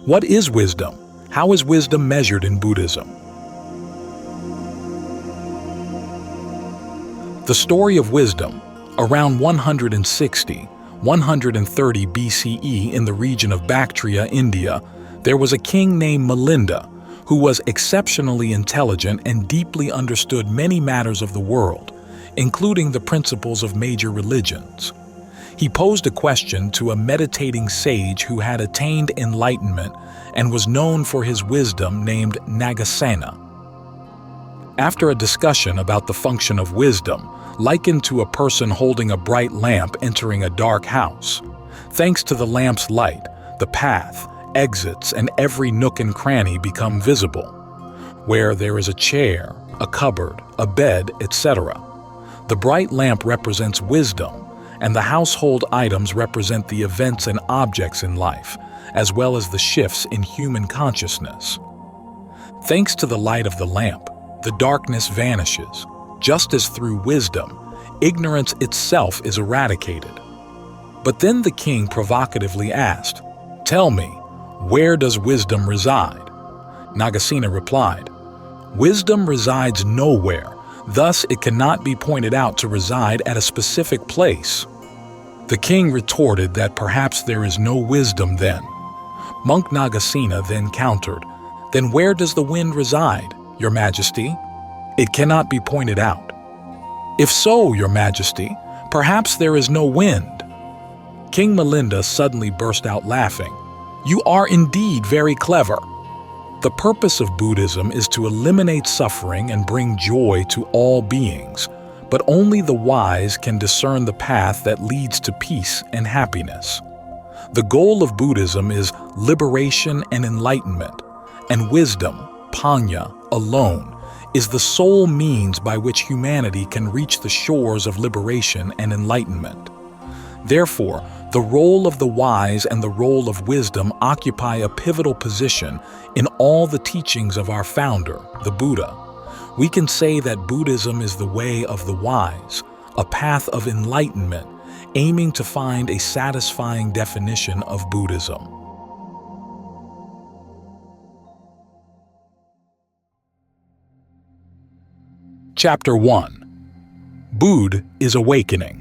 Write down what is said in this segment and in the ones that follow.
What is wisdom? How is wisdom measured in Buddhism? The story of wisdom, around 130 BCE in the region of Bactria, India, there was a king named Milinda who was exceptionally intelligent and deeply understood many matters of the world, including the principles of major religions. He posed a question to a meditating sage who had attained enlightenment and was known for his wisdom named Nāgasena. After a discussion about the function of wisdom, likened to a person holding a bright lamp entering a dark house, thanks to the lamp's light, the path, exits, and every nook and cranny become visible. Where there is a chair, a cupboard, a bed, etc. The bright lamp represents wisdom, and the household items represent the events and objects in life, as well as the shifts in human consciousness. Thanks to the light of the lamp, the darkness vanishes, just as through wisdom, ignorance itself is eradicated. But then the king provocatively asked, "Tell me, where does wisdom reside?" Nāgasena replied, "Wisdom resides nowhere, thus it cannot be pointed out to reside at a specific place." The king retorted that perhaps there is no wisdom then. Monk Nāgasena then countered, "Then where does the wind reside, Your Majesty? It cannot be pointed out." "If so, Your Majesty, perhaps there is no wind." King Milinda suddenly burst out laughing. "You are indeed very clever. The purpose of Buddhism is to eliminate suffering and bring joy to all beings, but only the wise can discern the path that leads to peace and happiness. The goal of Buddhism is liberation and enlightenment, and wisdom, panya, alone, is the sole means by which humanity can reach the shores of liberation and enlightenment. Therefore, the role of the wise and the role of wisdom occupy a pivotal position in all the teachings of our founder, the Buddha. We can say that Buddhism is the way of the wise, a path of enlightenment, aiming to find a satisfying definition of Buddhism. Chapter 1. Buddha is Awakening.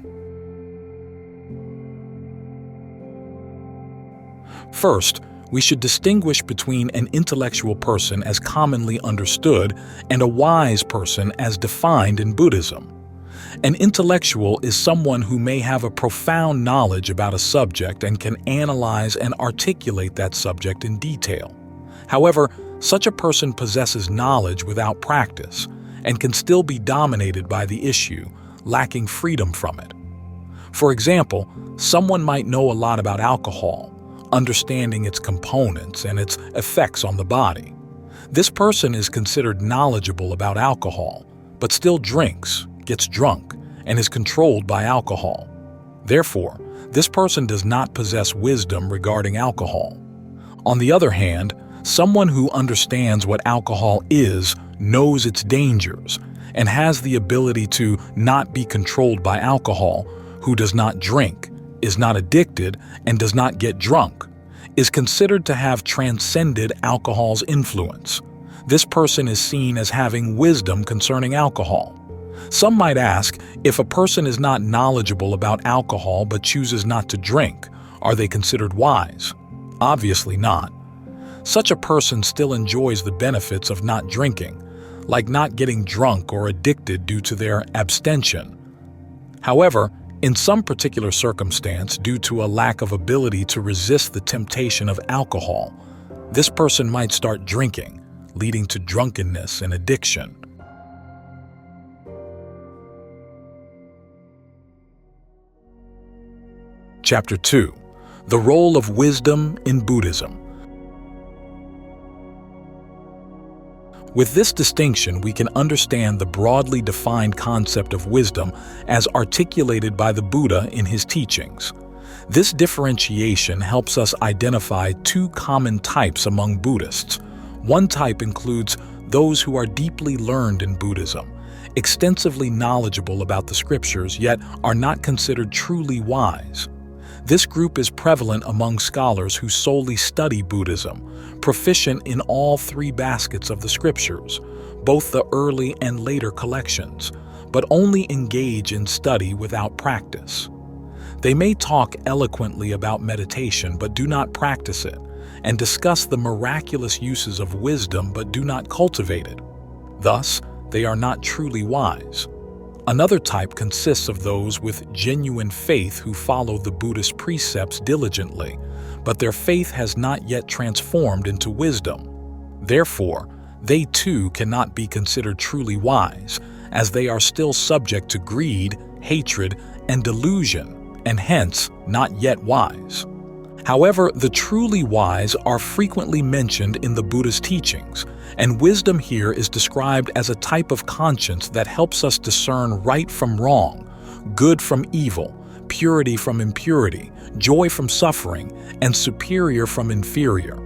First, we should distinguish between an intellectual person as commonly understood and a wise person as defined in Buddhism. An intellectual is someone who may have a profound knowledge about a subject and can analyze and articulate that subject in detail. However, such a person possesses knowledge without practice and can still be dominated by the issue, lacking freedom from it. For example, someone might know a lot about alcohol, understanding its components and its effects on the body. This person is considered knowledgeable about alcohol, but still drinks, gets drunk, and is controlled by alcohol. Therefore, this person does not possess wisdom regarding alcohol. On the other hand, someone who understands what alcohol is, knows its dangers, and has the ability to not be controlled by alcohol, who does not drink, is not addicted, and does not get drunk, is considered to have transcended alcohol's influence. This person is seen as having wisdom concerning alcohol. Some might ask, if a person is not knowledgeable about alcohol but chooses not to drink, are they considered wise? Obviously not. Such a person still enjoys the benefits of not drinking, like not getting drunk or addicted due to their abstention. However, in some particular circumstance, due to a lack of ability to resist the temptation of alcohol, this person might start drinking, leading to drunkenness and addiction. Chapter 2. The Role of Wisdom in Buddhism. With this distinction, we can understand the broadly defined concept of wisdom as articulated by the Buddha in his teachings. This differentiation helps us identify two common types among Buddhists. One type includes those who are deeply learned in Buddhism, extensively knowledgeable about the scriptures, yet are not considered truly wise. This group is prevalent among scholars who solely study Buddhism, proficient in all three baskets of the scriptures, both the early and later collections, but only engage in study without practice. They may talk eloquently about meditation but do not practice it, and discuss the miraculous uses of wisdom but do not cultivate it. Thus, they are not truly wise. Another type consists of those with genuine faith who follow the Buddhist precepts diligently, but their faith has not yet transformed into wisdom. Therefore, they too cannot be considered truly wise, as they are still subject to greed, hatred, and delusion, and hence not yet wise. However, the truly wise are frequently mentioned in the Buddha's teachings, and wisdom here is described as a type of conscience that helps us discern right from wrong, good from evil, purity from impurity, joy from suffering, and superior from inferior.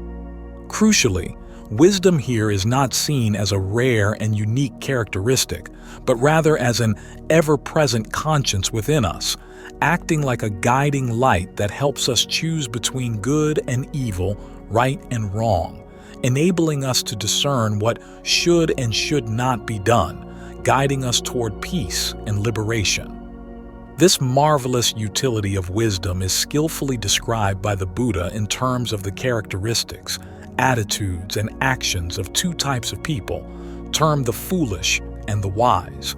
Crucially, wisdom here is not seen as a rare and unique characteristic, but rather as an ever-present conscience within us, acting like a guiding light that helps us choose between good and evil, right and wrong, enabling us to discern what should and should not be done, guiding us toward peace and liberation. This marvelous utility of wisdom is skillfully described by the Buddha in terms of the characteristics, attitudes, and actions of two types of people, termed the foolish and the wise.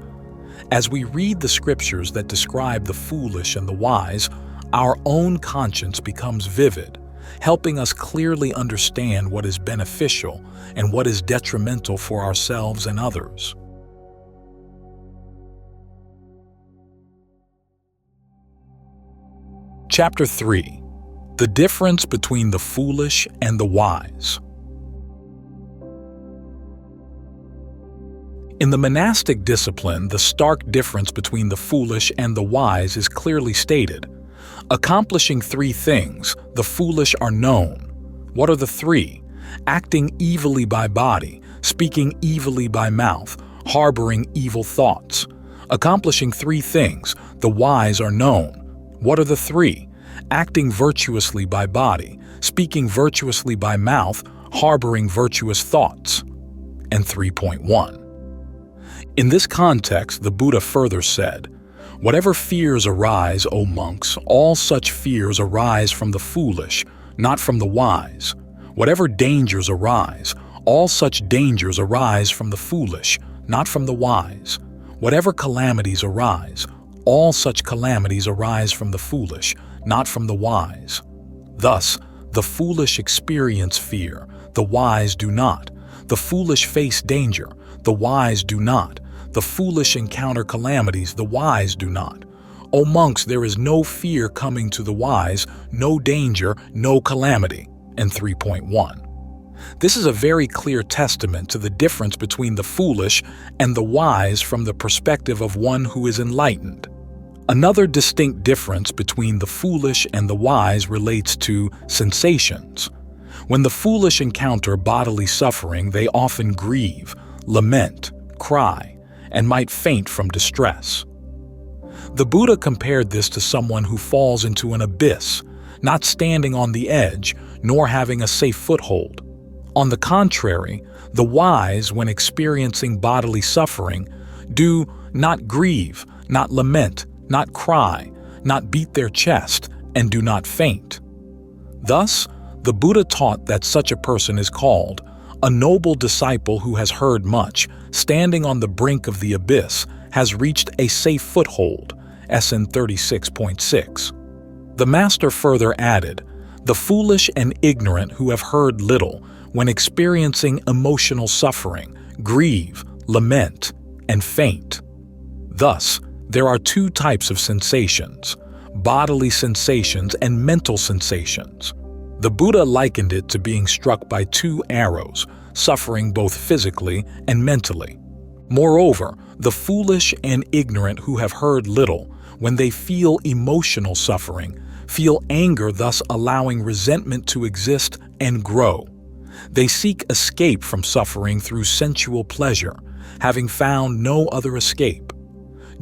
As we read the scriptures that describe the foolish and the wise, our own conscience becomes vivid, helping us clearly understand what is beneficial and what is detrimental for ourselves and others. Chapter 3. The difference between the foolish and the wise. In the monastic discipline, the stark difference between the foolish and the wise is clearly stated. Accomplishing three things, the foolish are known. What are the three? Acting evilly by body, speaking evilly by mouth, harboring evil thoughts. Accomplishing three things, the wise are known. What are the three? Acting virtuously by body, speaking virtuously by mouth, harboring virtuous thoughts. And 3.1. In this context, the Buddha further said, "Whatever fears arise, O monks, all such fears arise from the foolish, not from the wise. Whatever dangers arise, all such dangers arise from the foolish, not from the wise. Whatever calamities arise, all such calamities arise from the foolish, not from the wise. Thus, the foolish experience fear, the wise do not. The foolish face danger, the wise do not. The foolish encounter calamities, the wise do not. O monks, there is no fear coming to the wise, no danger, no calamity." And 3.1. This is a very clear testament to the difference between the foolish and the wise from the perspective of one who is enlightened. Another distinct difference between the foolish and the wise relates to sensations. When the foolish encounter bodily suffering, they often grieve, lament, cry, and might faint from distress. The Buddha compared this to someone who falls into an abyss, not standing on the edge, nor having a safe foothold. On the contrary, the wise, when experiencing bodily suffering, do not grieve, not lament, not cry, not beat their chest, and do not faint. Thus, the Buddha taught that such a person is called a noble disciple who has heard much, standing on the brink of the abyss, has reached a safe foothold, SN 36.6. The Master further added, "The foolish and ignorant who have heard little, when experiencing emotional suffering, grieve, lament, and faint." Thus, there are two types of sensations, bodily sensations and mental sensations. The Buddha likened it to being struck by two arrows, suffering both physically and mentally. Moreover, the foolish and ignorant who have heard little, when they feel emotional suffering, feel anger, thus allowing resentment to exist and grow. They seek escape from suffering through sensual pleasure, having found no other escape.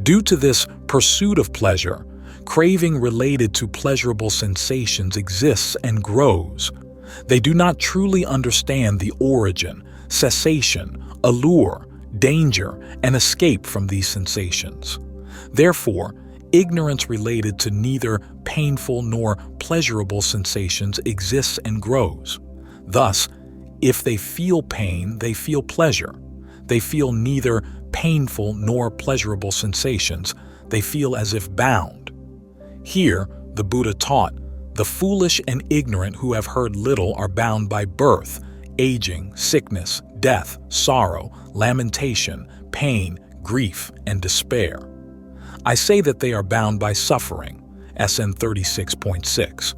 Due to this pursuit of pleasure, Craving related to pleasurable sensations exists and grows. They do not truly understand the origin, cessation, allure, danger, and escape from these sensations. Therefore, ignorance related to neither painful nor pleasurable sensations exists and grows. Thus, if they feel pain, they feel pleasure. They feel neither painful nor pleasurable sensations. They feel as if bound. Here, the Buddha taught, the foolish and ignorant who have heard little are bound by birth, aging, sickness, death, sorrow, lamentation, pain, grief, and despair. I say that they are bound by suffering, SN 36.6.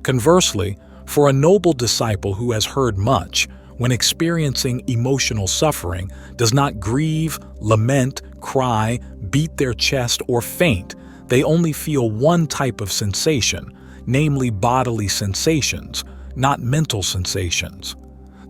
Conversely, for a noble disciple who has heard much, when experiencing emotional suffering, does not grieve, lament, cry, beat their chest, or faint. They only feel one type of sensation, namely bodily sensations, not mental sensations.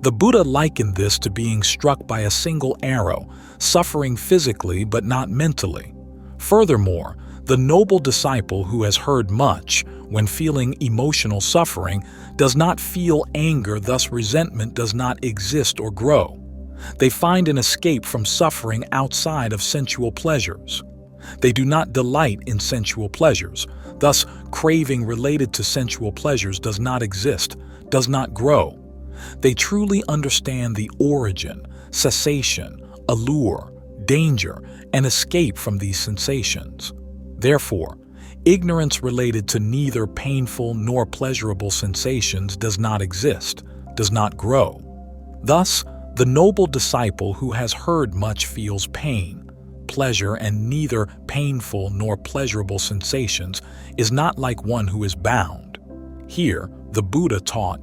The Buddha likened this to being struck by a single arrow, suffering physically but not mentally. Furthermore, the noble disciple who has heard much, when feeling emotional suffering, does not feel anger, thus resentment does not exist or grow. They find an escape from suffering outside of sensual pleasures. They do not delight in sensual pleasures, thus craving related to sensual pleasures does not exist, does not grow. They truly understand the origin, cessation, allure, danger, and escape from these sensations. Therefore, ignorance related to neither painful nor pleasurable sensations does not exist, does not grow. Thus, the noble disciple who has heard much feels pain, pleasure, and neither painful nor pleasurable sensations is not like one who is bound. Here, the Buddha taught,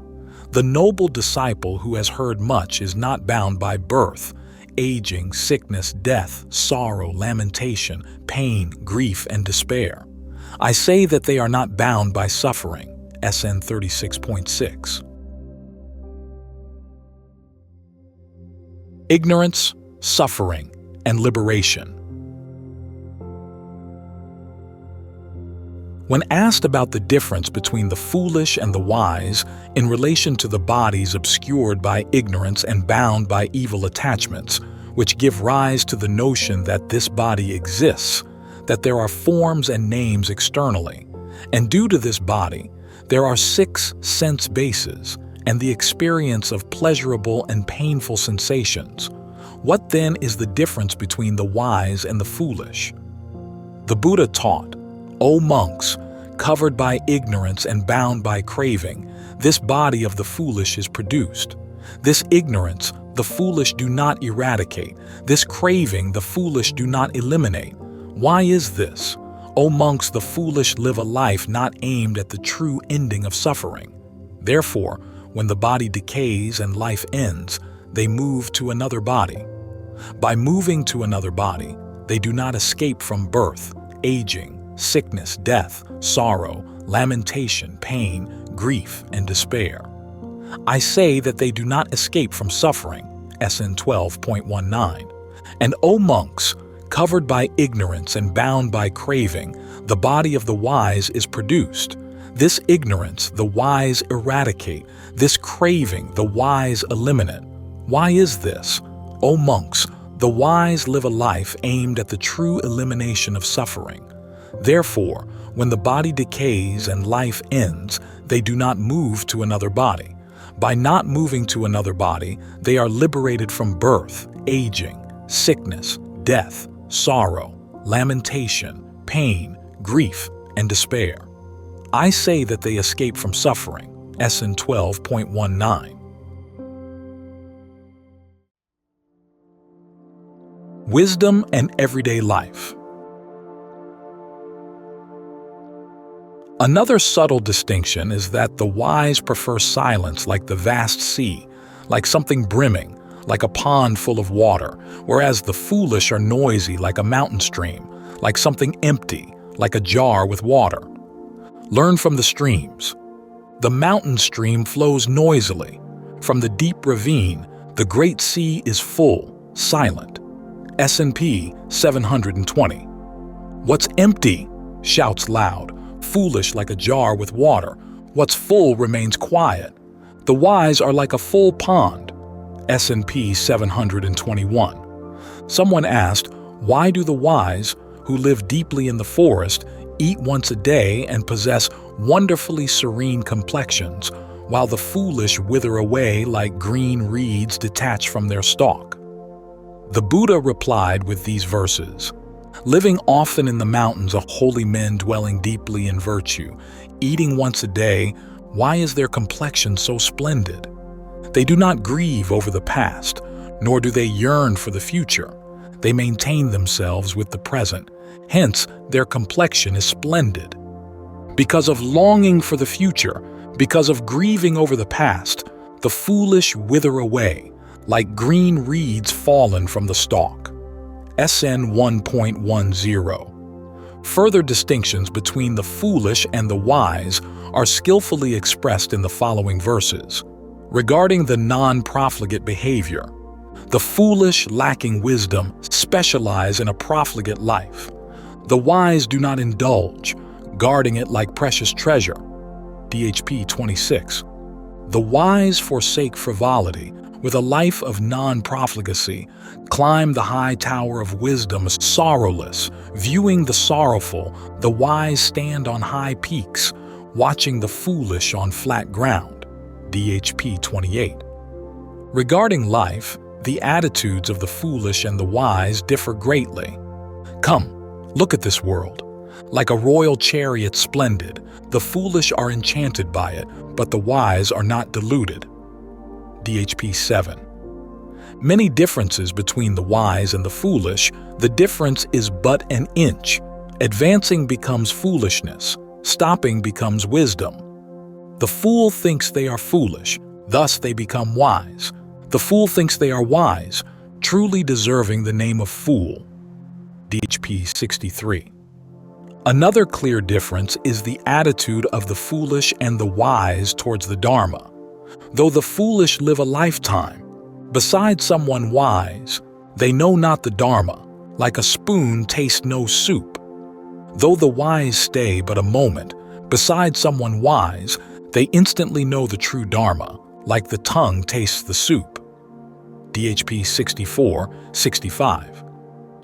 the noble disciple who has heard much is not bound by birth, aging, sickness, death, sorrow, lamentation, pain, grief, and despair. I say that they are not bound by suffering, SN 36.6. Ignorance, suffering, and liberation. When asked about the difference between the foolish and the wise in relation to the bodies obscured by ignorance and bound by evil attachments, which give rise to the notion that this body exists, that there are forms and names externally, and due to this body, there are 6 sense bases and the experience of pleasurable and painful sensations. What then is the difference between the wise and the foolish? The Buddha taught, O monks, covered by ignorance and bound by craving, this body of the foolish is produced. This ignorance the foolish do not eradicate. This craving the foolish do not eliminate. Why is this? O monks, the foolish live a life not aimed at the true ending of suffering. Therefore, when the body decays and life ends, they move to another body. By moving to another body, they do not escape from birth, aging, sickness, death, sorrow, lamentation, pain, grief, and despair. I say that they do not escape from suffering, SN 12.19. And O monks, covered by ignorance and bound by craving, the body of the wise is produced. This ignorance the wise eradicate, this craving the wise eliminate. Why is this? O monks, the wise live a life aimed at the true elimination of suffering. Therefore, when the body decays and life ends, they do not move to another body. By not moving to another body, they are liberated from birth, aging, sickness, death, sorrow, lamentation, pain, grief, and despair. I say that they escape from suffering, SN 12.19. Wisdom and everyday life. Another subtle distinction is that the wise prefer silence like the vast sea, like something brimming, like a pond full of water, whereas the foolish are noisy like a mountain stream, like something empty, like a jar with water. Learn from the streams. The mountain stream flows noisily. From the deep ravine, the great sea is full, silent. S&P 720. What's empty? shouts loud, foolish like a jar with water. What's full remains quiet. The wise are like a full pond. S&P 721. Someone asked, why do the wise, who live deeply in the forest, eat once a day and possess wonderfully serene complexions, while the foolish wither away like green reeds detached from their stalk? The Buddha replied with these verses, living often in the mountains are holy men dwelling deeply in virtue, eating once a day, why is their complexion so splendid? They do not grieve over the past, nor do they yearn for the future. They maintain themselves with the present, hence their complexion is splendid. Because of longing for the future, because of grieving over the past, the foolish wither away, like green reeds fallen from the stalk. SN 1.10. Further distinctions between the foolish and the wise are skillfully expressed in the following verses. Regarding the non-profligate behavior, the foolish, lacking wisdom, specialize in a profligate life. The wise do not indulge, guarding it like precious treasure. DHP 26. The wise forsake frivolity, with a life of non-profligacy, climb the high tower of wisdom sorrowless, viewing the sorrowful, the wise stand on high peaks, watching the foolish on flat ground. DHP 28. Regarding life, the attitudes of the foolish and the wise differ greatly. Come, look at this world. Like a royal chariot splendid, the foolish are enchanted by it, but the wise are not deluded. DHP 7. Many differences between the wise and the foolish. The difference is but an inch. Advancing becomes foolishness. Stopping becomes wisdom. The fool thinks they are foolish, thus they become wise. The fool thinks they are wise, truly deserving the name of fool. DHP 63. Another clear difference is the attitude of the foolish and the wise towards the Dharma. Though the foolish live a lifetime, beside someone wise, they know not the Dharma, like a spoon tastes no soup. Though the wise stay but a moment, beside someone wise, they instantly know the true Dharma, like the tongue tastes the soup. DHP 64-65.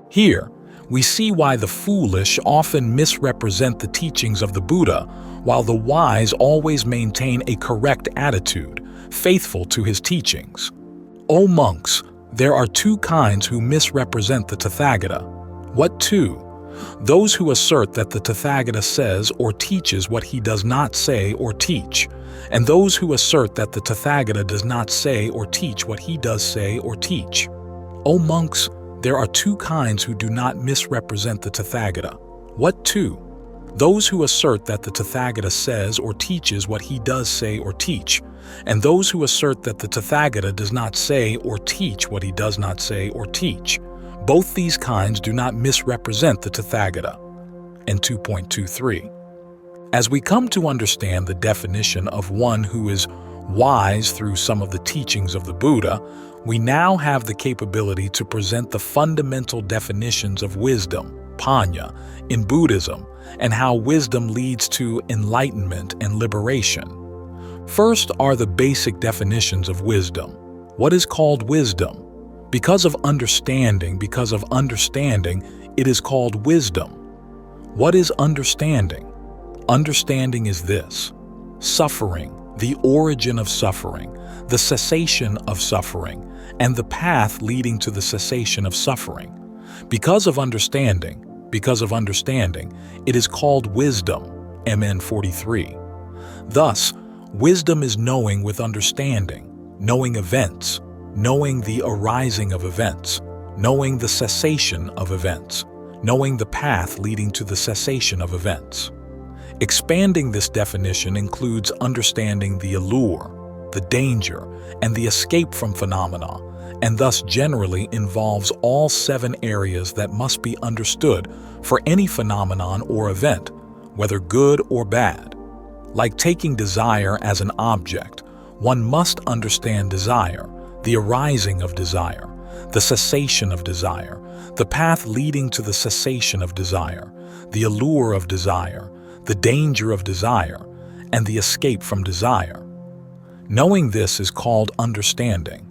Here, we see why the foolish often misrepresent the teachings of the Buddha, while the wise always maintain a correct attitude, faithful to his teachings. O monks, there are two kinds who misrepresent the Tathagata. What two? Those who assert that the Tathagata says or teaches what he does not say or teach, and those who assert that the Tathagata does not say or teach what he does say or teach. O monks, there are two kinds who do not misrepresent the Tathagata. What two? Those who assert that the Tathagata says or teaches what he does say or teach, and those who assert that the Tathagata does not say or teach what he does not say or teach. Both these kinds do not misrepresent the Tathagata. And 2.23. As we come to understand the definition of one who is wise through some of the teachings of the Buddha, we now have the capability to present the fundamental definitions of wisdom, panya, in Buddhism, and how wisdom leads to enlightenment and liberation. First are the basic definitions of wisdom. What is called wisdom? Because of understanding, it is called wisdom. What is understanding? Understanding is this: suffering, the origin of suffering, the cessation of suffering, and the path leading to the cessation of suffering. Because of understanding, it is called wisdom. MN 43. Thus, wisdom is knowing with understanding, knowing events, knowing the arising of events, knowing the cessation of events, knowing the path leading to the cessation of events. Expanding this definition includes understanding the allure, the danger, and the escape from phenomena, and thus generally involves all 7 areas that must be understood for any phenomenon or event, whether good or bad. Like taking desire as an object, one must understand desire, the arising of desire, the cessation of desire, the path leading to the cessation of desire, the allure of desire, the danger of desire, and the escape from desire. Knowing this is called understanding.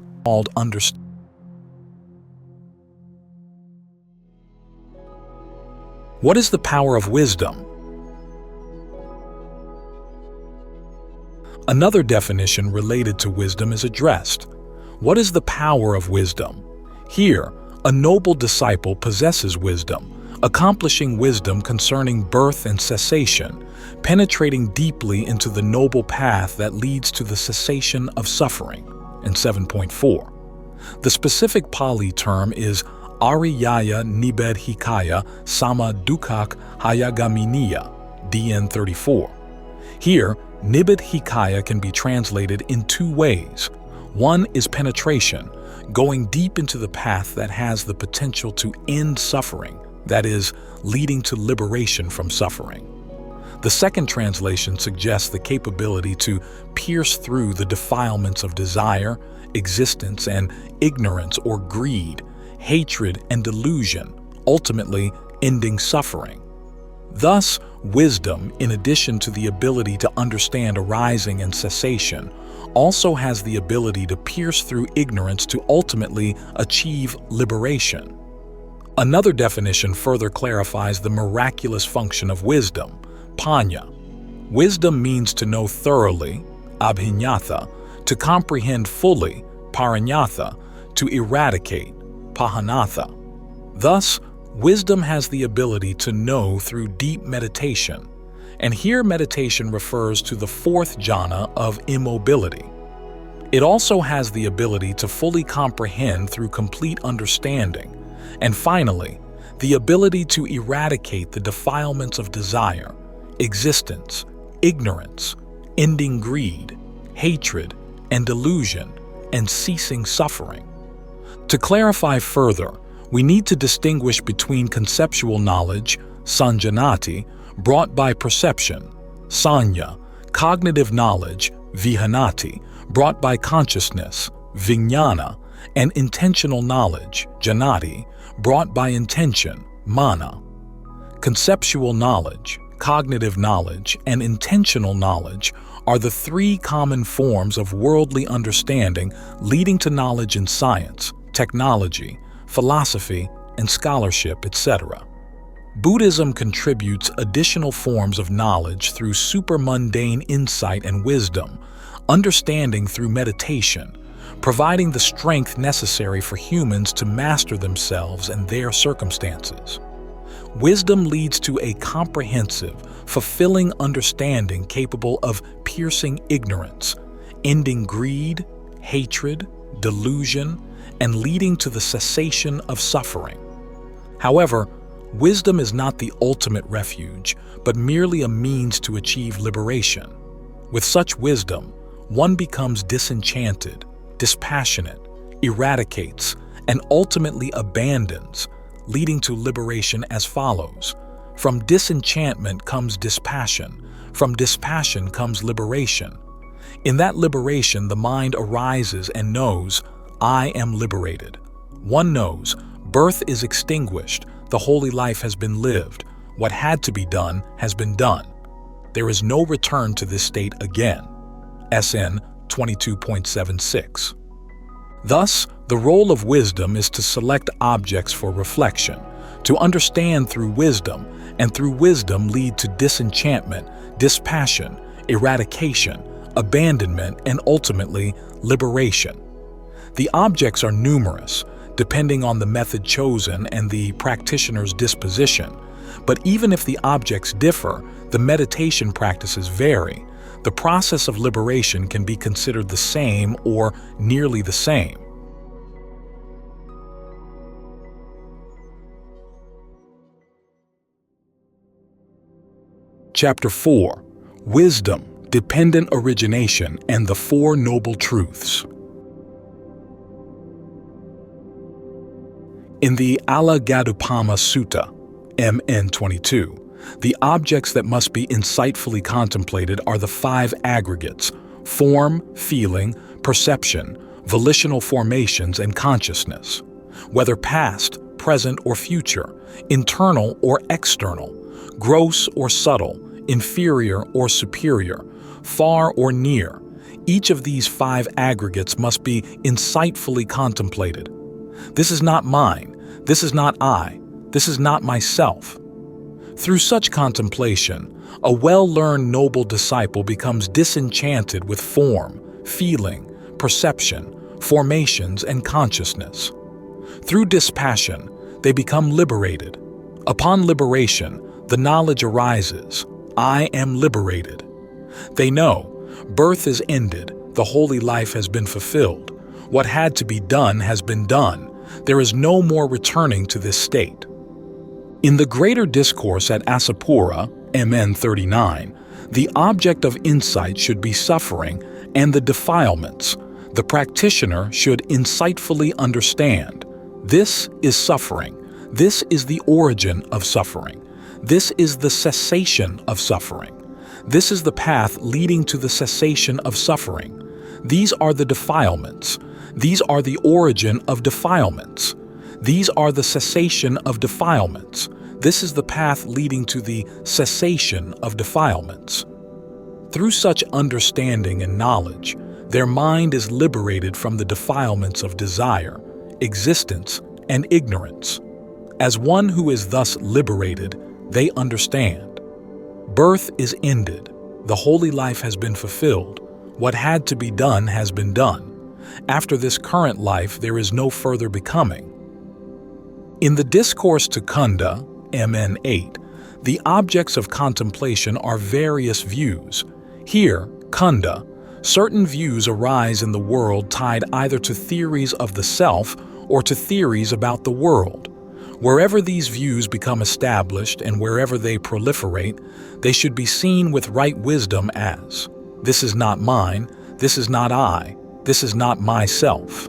What is the power of wisdom? Another definition related to wisdom is addressed. What is the power of wisdom? Here, a noble disciple possesses wisdom, accomplishing wisdom concerning birth and cessation, penetrating deeply into the noble path that leads to the cessation of suffering, in 7.4. The specific Pali term is Ariyaya Nibedhikaya Sama Dukkak Hayagaminiya, DN 34. Here, Nibedhikaya can be translated in two ways. One is penetration, going deep into the path that has the potential to end suffering, that is, leading to liberation from suffering. The second translation suggests the capability to pierce through the defilements of desire, existence, and ignorance or greed, hatred, and delusion, ultimately ending suffering. Thus, wisdom, in addition to the ability to understand arising and cessation, also has the ability to pierce through ignorance to ultimately achieve liberation. Another definition further clarifies the miraculous function of wisdom, panya. Wisdom means to know thoroughly, abhinyatha, to comprehend fully, paranyatha, to eradicate, pahanatha. Thus, wisdom has the ability to know through deep meditation, and here meditation refers to the fourth jhana of immobility. It also has the ability to fully comprehend through complete understanding, and finally, the ability to eradicate the defilements of desire, existence, ignorance, ending greed, hatred, and delusion, and ceasing suffering. To clarify further, we need to distinguish between conceptual knowledge, sanjanati, brought by perception, sanya, cognitive knowledge, vihanati, brought by consciousness, vijnana, and intentional knowledge, janati, brought by intention, mana. Conceptual knowledge, cognitive knowledge, and intentional knowledge are the three common forms of worldly understanding leading to knowledge in science, technology, philosophy, and scholarship, etc. Buddhism contributes additional forms of knowledge through supermundane insight and wisdom, understanding through meditation, providing the strength necessary for humans to master themselves and their circumstances. Wisdom leads to a comprehensive, fulfilling understanding capable of piercing ignorance, ending greed, hatred, delusion, and leading to the cessation of suffering. However, wisdom is not the ultimate refuge, but merely a means to achieve liberation. With such wisdom, one becomes disenchanted, dispassionate, eradicates, and ultimately abandons, leading to liberation as follows. From disenchantment comes dispassion. From dispassion comes liberation. In that liberation, the mind arises and knows, I am liberated. One knows, birth is extinguished, the holy life has been lived, what had to be done has been done. There is no return to this state again. SN 22.76. Thus, the role of wisdom is to select objects for reflection, to understand through wisdom, and through wisdom lead to disenchantment, dispassion, eradication, abandonment, and ultimately liberation. The objects are numerous, depending on the method chosen and the practitioner's disposition. But even if the objects differ, the meditation practices vary. The process of liberation can be considered the same or nearly the same. Chapter 4. Wisdom, Dependent Origination, and the Four Noble Truths. In the Alagadupama Sutta, MN 22, the objects that must be insightfully contemplated are the five aggregates: form, feeling, perception, volitional formations, and consciousness. whether past, present, or future, internal or external, gross or subtle, inferior or superior, far or near. Each of these 5 aggregates must be insightfully contemplated. This is not mine. This is not I. This is not myself. Through such contemplation, a well-learned noble disciple becomes disenchanted with form, feeling, perception, formations, and consciousness. Through dispassion, they become liberated. Upon liberation, the knowledge arises, I am liberated. They know, birth is ended, the holy life has been fulfilled. What had to be done has been done. There is no more returning to this state. In the greater discourse at Asapura, MN 39, the object of insight should be suffering and the defilements. The practitioner should insightfully understand. This is suffering. This is the origin of suffering. This is the cessation of suffering. This is the path leading to the cessation of suffering. These are the defilements. These are the origin of defilements. These are the cessation of defilements. This is the path leading to the cessation of defilements. Through such understanding and knowledge, their mind is liberated from the defilements of desire, existence, and ignorance. As one who is thus liberated, they understand. Birth is ended. The holy life has been fulfilled. What had to be done has been done. After this current life, there is no further becoming. In the discourse to Kunda, MN 8, the objects of contemplation are various views. Here, Kunda, certain views arise in the world tied either to theories of the self or to theories about the world. Wherever these views become established and wherever they proliferate, they should be seen with right wisdom as, this is not mine, this is not I, this is not myself.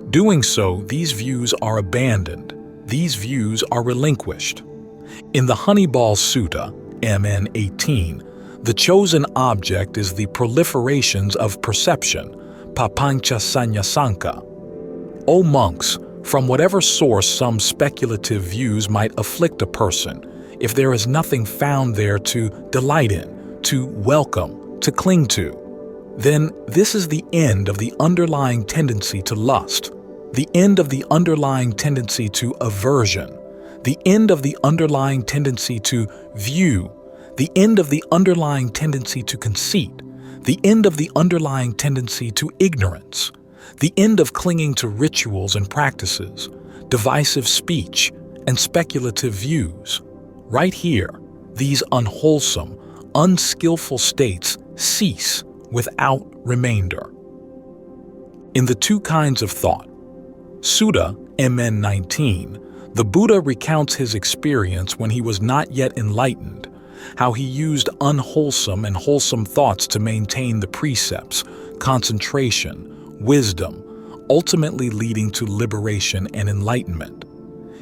Doing so, these views are abandoned. These views are relinquished. In the Honeyball Sutta, MN 18, the chosen object is the proliferations of perception, papancha sanyasanka. O monks, from whatever source some speculative views might afflict a person, if there is nothing found there to delight in, to welcome, to cling to, then this is the end of the underlying tendency to lust, the end of the underlying tendency to aversion, the end of the underlying tendency to view, the end of the underlying tendency to conceit, the end of the underlying tendency to ignorance, the end of clinging to rituals and practices, divisive speech, and speculative views. Right here, these unwholesome, unskillful states cease without remainder. In the 2 kinds of thought, Sutta MN 19, the Buddha recounts his experience when he was not yet enlightened, how he used unwholesome and wholesome thoughts to maintain the precepts, concentration, wisdom, ultimately leading to liberation and enlightenment.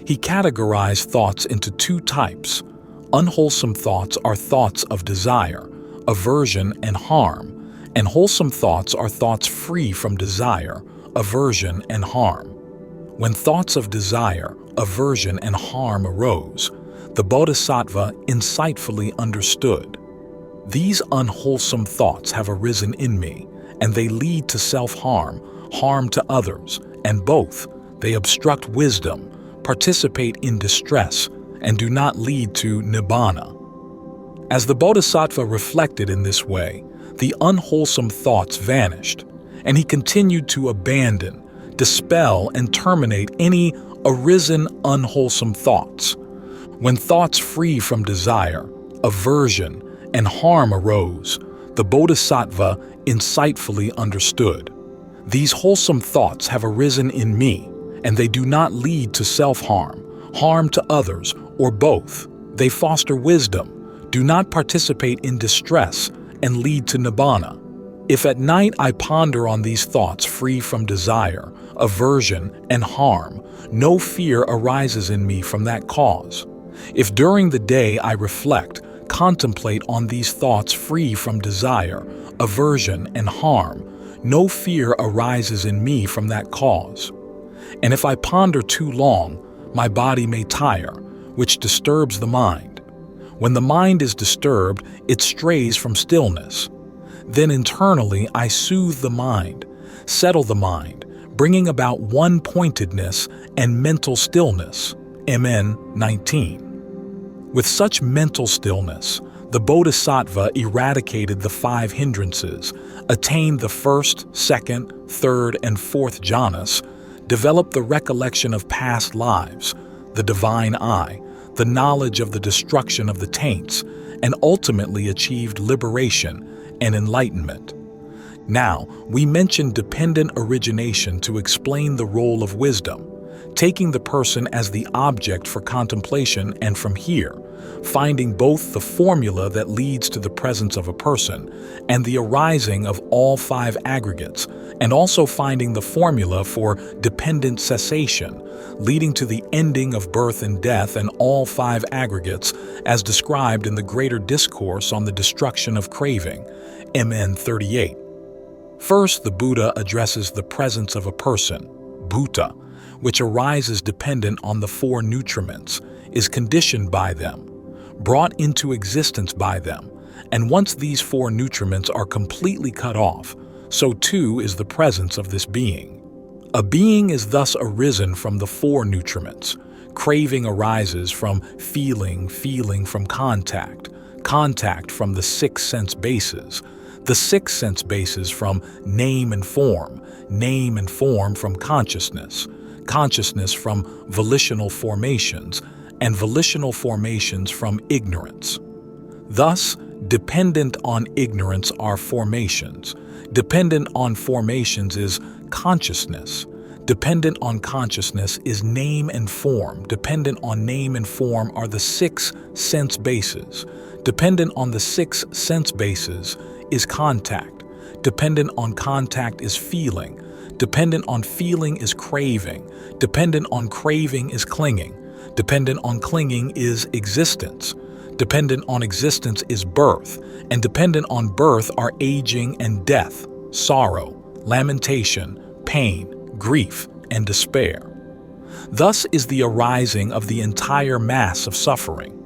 He categorized thoughts into 2 types. Unwholesome thoughts are thoughts of desire, aversion, and harm, and wholesome thoughts are thoughts free from desire, aversion, and harm. When thoughts of desire, aversion, and harm arose, the Bodhisattva insightfully understood. These unwholesome thoughts have arisen in me, and they lead to self-harm, harm to others, and both, they obstruct wisdom, participate in distress, and do not lead to nibbana. As the Bodhisattva reflected in this way, the unwholesome thoughts vanished, and he continued to abandon, dispel, and terminate any arisen unwholesome thoughts. When thoughts free from desire, aversion, and harm arose, the Bodhisattva insightfully understood. These wholesome thoughts have arisen in me, and they do not lead to self-harm, harm to others, or both. They foster wisdom, do not participate in distress, and lead to nibbana. If at night I ponder on these thoughts free from desire, aversion, and harm, no fear arises in me from that cause. If during the day I reflect, contemplate on these thoughts free from desire, aversion, and harm, no fear arises in me from that cause. And if I ponder too long, my body may tire, which disturbs the mind. When the mind is disturbed, it strays from stillness. Then internally I soothe the mind, settle the mind, bringing about one-pointedness and mental stillness. MN 19. With such mental stillness, the Bodhisattva eradicated the 5 hindrances, attained the first, second, third, and fourth jhanas, developed the recollection of past lives, the divine eye, the knowledge of the destruction of the taints, and ultimately achieved liberation and enlightenment. Now, we mention dependent origination to explain the role of wisdom, taking the person as the object for contemplation, and from here, finding both the formula that leads to the presence of a person and the arising of all 5 aggregates, and also finding the formula for dependent cessation, leading to the ending of birth and death and all 5 aggregates, as described in the Greater Discourse on the Destruction of Craving, MN 38. First, the Buddha addresses the presence of a person, bhuta, which arises dependent on the 4 nutriments, is conditioned by them, brought into existence by them, and once these 4 nutriments are completely cut off, so too is the presence of this being. A being is thus arisen from the 4 nutriments. Craving arises from feeling from contact, contact from the 6 sense bases, the 6 sense bases from name and form from consciousness, consciousness from volitional formations, and volitional formations from ignorance. Thus, dependent on ignorance are formations. Dependent on formations is consciousness. Dependent on consciousness is name and form. Dependent on name and form are the 6 sense bases. Dependent on the 6 sense bases is contact. Dependent on contact is feeling. Dependent on feeling is craving. Dependent on craving is clinging. Dependent on clinging is existence. Dependent on existence is birth. And dependent on birth are aging and death, sorrow, lamentation, pain, grief, and despair. Thus is the arising of the entire mass of suffering.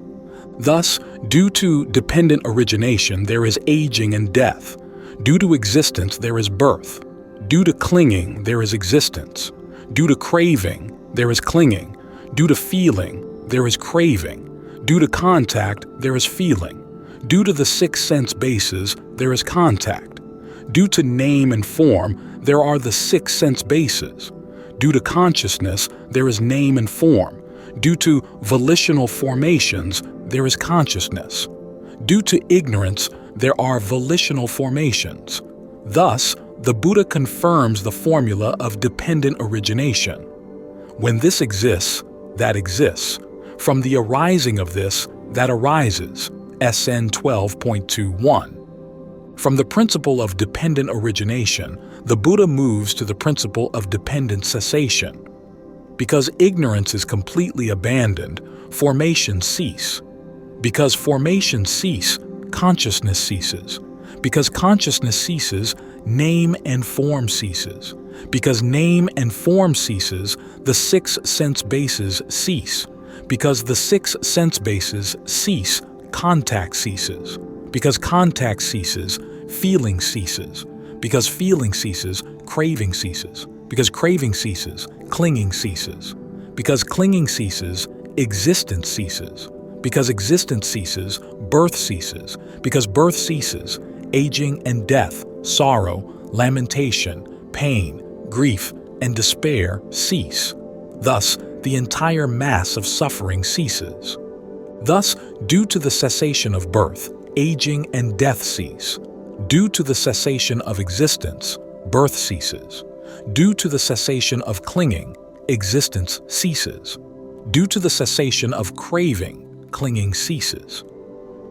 Thus, due to dependent origination, there is aging and death. Due to existence, there is birth. Due to clinging, there is existence. Due to craving, there is clinging. Due to feeling, there is craving. Due to contact, there is feeling. Due to the 6 sense bases, there is contact. Due to name and form, there are the 6 sense bases. Due to consciousness, there is name and form. Due to volitional formations, there is consciousness. Due to ignorance, there are volitional formations. Thus, the Buddha confirms the formula of dependent origination. When this exists, that exists. From the arising of this, that arises. SN 12.21. From the principle of dependent origination, the Buddha moves to the principle of dependent cessation. Because ignorance is completely abandoned, formations cease. Because formations cease, consciousness ceases. Because consciousness ceases, name and form ceases. Because name and form ceases, the 6 sense bases cease. Because the 6 sense bases cease, contact ceases. Because contact ceases, feeling ceases. Because feeling ceases, craving ceases. Because craving ceases, clinging ceases. Because clinging ceases, existence ceases. Because existence ceases, birth ceases. Because birth ceases, aging and death, sorrow, lamentation, pain, grief, and despair cease. Thus, the entire mass of suffering ceases. Thus, due to the cessation of birth, aging and death cease. Due to the cessation of existence, birth ceases. Due to the cessation of clinging, existence ceases. Due to the cessation of craving, clinging ceases.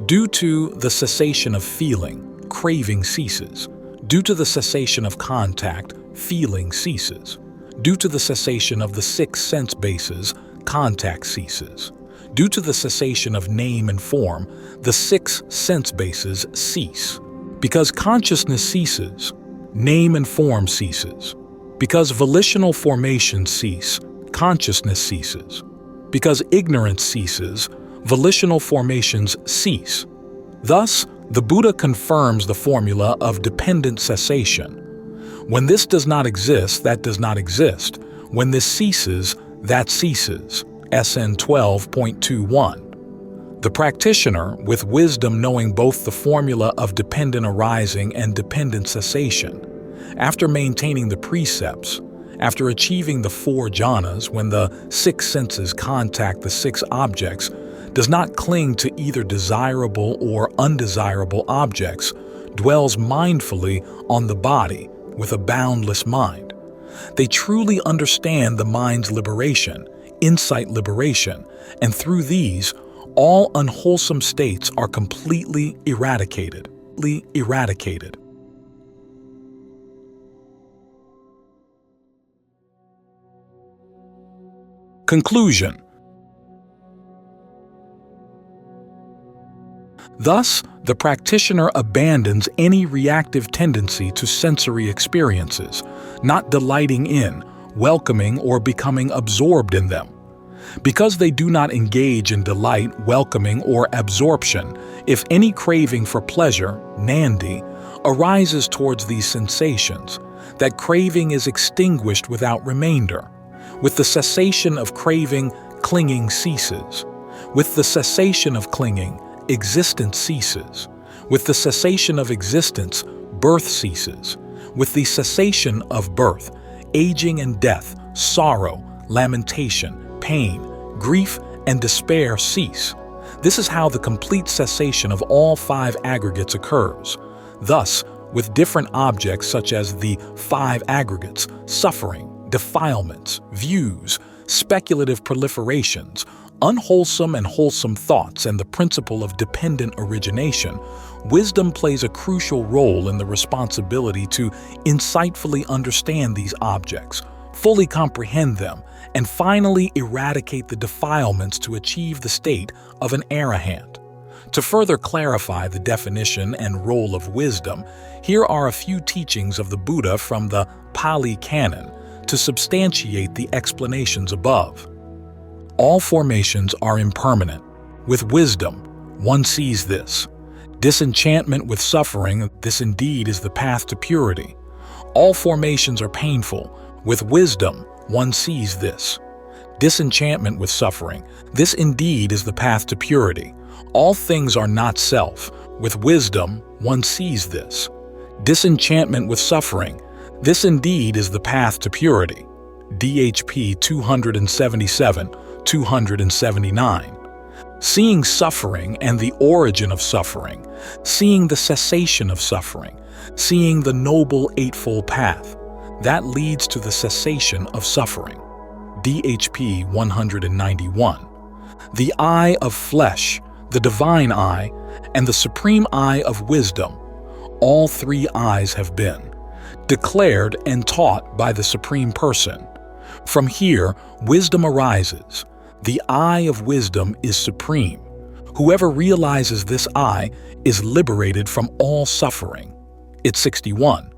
Due to the cessation of feeling, craving ceases. Due to the cessation of contact, feeling ceases. Due to the cessation of the 6 sense bases, contact ceases. Due to the cessation of name and form, the 6 sense bases cease. Because consciousness ceases, name and form ceases. Because volitional formations cease, consciousness ceases. Because ignorance ceases, volitional formations cease. Thus, the Buddha confirms the formula of dependent cessation. When this does not exist, that does not exist. When this ceases, that ceases. SN 12.21. The practitioner, with wisdom knowing both the formula of dependent arising and dependent cessation, after maintaining the precepts, after achieving the 4 jhanas when the 6 senses contact the 6 objects, does not cling to either desirable or undesirable objects, dwells mindfully on the body with a boundless mind. They truly understand the mind's liberation, insight liberation, and through these, all unwholesome states are completely eradicated. Conclusion. Thus, the practitioner abandons any reactive tendency to sensory experiences, not delighting in, welcoming, or becoming absorbed in them. Because they do not engage in delight, welcoming, or absorption, if any craving for pleasure, nandi, arises towards these sensations, that craving is extinguished without remainder. With the cessation of craving, clinging ceases. With the cessation of clinging, existence ceases. With the cessation of existence, birth ceases. With the cessation of birth, aging and death, sorrow, lamentation, pain, grief, and despair cease. This is how the complete cessation of all 5 aggregates occurs. Thus, with different objects such as the 5 aggregates, suffering, defilements, views, speculative proliferations, unwholesome and wholesome thoughts, and the principle of dependent origination, wisdom plays a crucial role in the responsibility to insightfully understand these objects, fully comprehend them, and finally eradicate the defilements to achieve the state of an arahant. To further clarify the definition and role of wisdom, here are a few teachings of the Buddha from the Pali Canon to substantiate the explanations above. All formations are impermanent. With wisdom, one sees this. Disenchantment with suffering, this indeed is the path to purity. All formations are painful. With wisdom, one sees this. Disenchantment with suffering, this indeed is the path to purity. All things are not self. With wisdom, one sees this. Disenchantment with suffering, this indeed is the path to purity. DHP 277, 279. Seeing suffering and the origin of suffering, seeing the cessation of suffering, seeing the Noble Eightfold Path, that leads to the cessation of suffering. DHP 191. The eye of flesh, the divine eye, and the supreme eye of wisdom, all 3 eyes have been declared and taught by the Supreme Person. From here, wisdom arises. The eye of wisdom is supreme. Whoever realizes this eye is liberated from all suffering. It's 61.